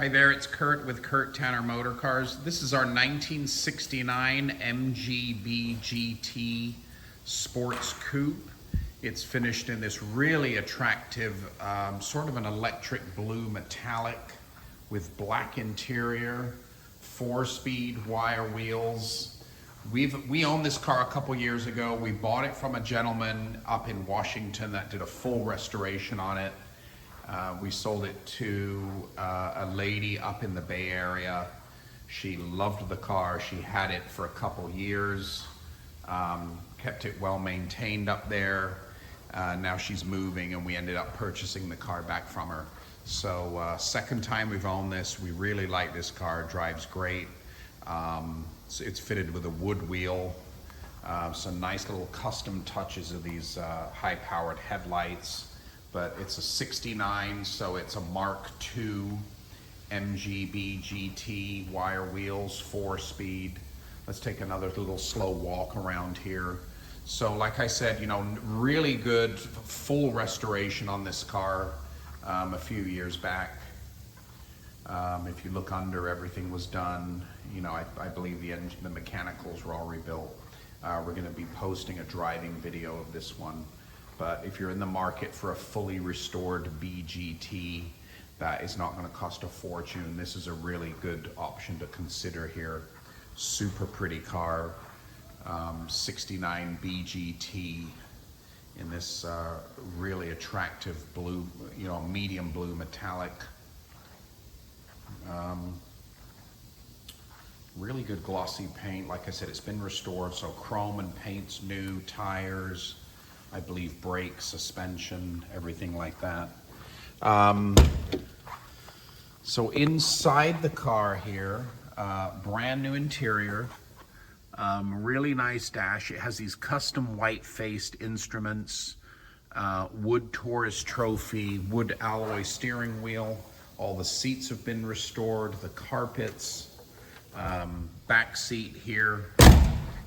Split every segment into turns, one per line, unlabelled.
Hi there, it's Kurt with Kurt Tanner Motor Cars. This is our 1969 MGB GT Sports Coupe. It's finished in this really attractive, sort of an electric blue metallic with black interior, 4-speed wire wheels. We owned this car a couple years ago. We bought it from a gentleman up in Washington that did a full restoration on it. We sold it to a lady up in the Bay Area. She loved the car. She had it for a couple years, kept it well maintained up there. Now she's moving and we ended up purchasing the car back from her. So second time we've owned this. We really like this car. It drives great. So it's fitted with a wood wheel. Some nice little custom touches of these high-powered headlights. But it's a 69, so it's a Mark II MGB GT wire wheels, 4-speed. Let's take another little slow walk around here. So like I said, you know, really good full restoration on this car a few years back. If you look under, everything was done. You know, I believe the mechanicals were all rebuilt. We're gonna be posting a driving video of this one. But if you're in the market for a fully restored BGT, that is not going to cost a fortune. This is a really good option to consider here. Super pretty car, 69 BGT in this really attractive blue, you know, medium blue metallic. Really good glossy paint. Like I said, it's been restored, so chrome and paint's new, tires, I believe brakes, suspension, everything like that. So inside the car here, brand new interior, really nice dash. It has these custom white-faced instruments, wood Taurus trophy, wood alloy steering wheel. All the seats have been restored, the carpets, back seat here.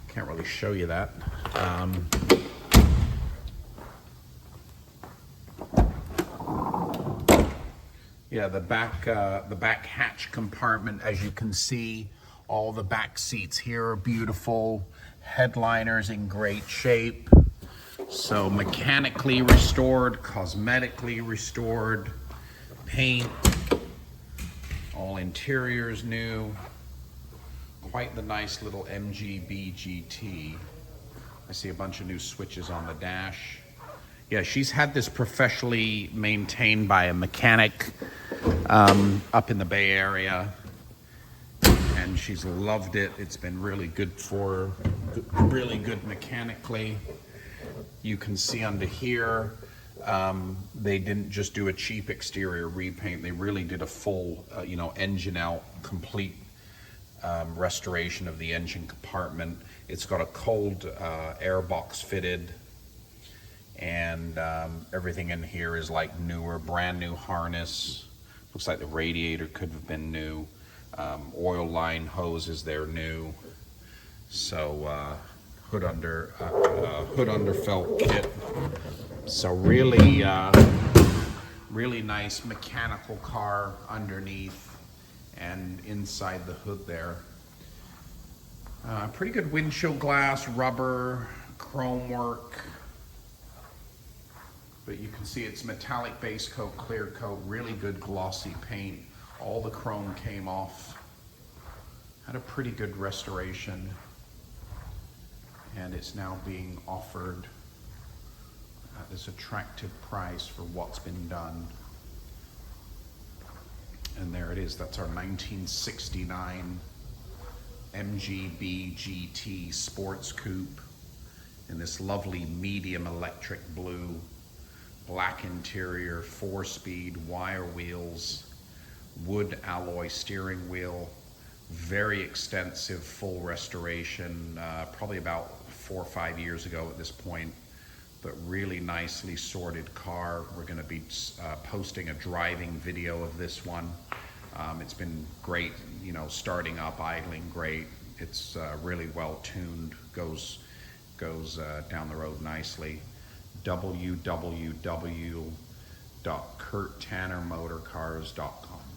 Can't really show you that. Yeah, the back hatch compartment, as you can see, all the back seats here are beautiful. Headliner's in great shape. So mechanically restored, cosmetically restored, paint, all interiors new. Quite the nice little MGB GT. I see a bunch of new switches on the dash. Yeah, she's had this professionally maintained by a mechanic up in the Bay Area, and she's loved it. It's been really good for her, really good mechanically. You can see under here, they didn't just do a cheap exterior repaint. They really did a full, you know, engine out, complete restoration of the engine compartment. It's got a cold air box fitted. And everything in here is like newer, brand new harness. Looks like the radiator could have been new. Oil line hoses, they're new. So hood under felt kit. So really, really nice mechanical car underneath and inside the hood there. Pretty good windshield glass, rubber, chrome work. But you can see it's metallic base coat, clear coat, really good glossy paint. All the chrome came off. Had a pretty good restoration. And it's now being offered at this attractive price for what's been done. And there it is. That's our 1969 MGB GT Sports Coupe in this lovely medium electric blue. Black interior, 4-speed wire wheels, wood alloy steering wheel, very extensive full restoration, probably about 4 or 5 years ago at this point, but really nicely sorted car. We're going to be posting a driving video of this one. It's been great, you know, starting up, idling great. It's really well tuned, goes down the road nicely. www.kurttannermotorcars.com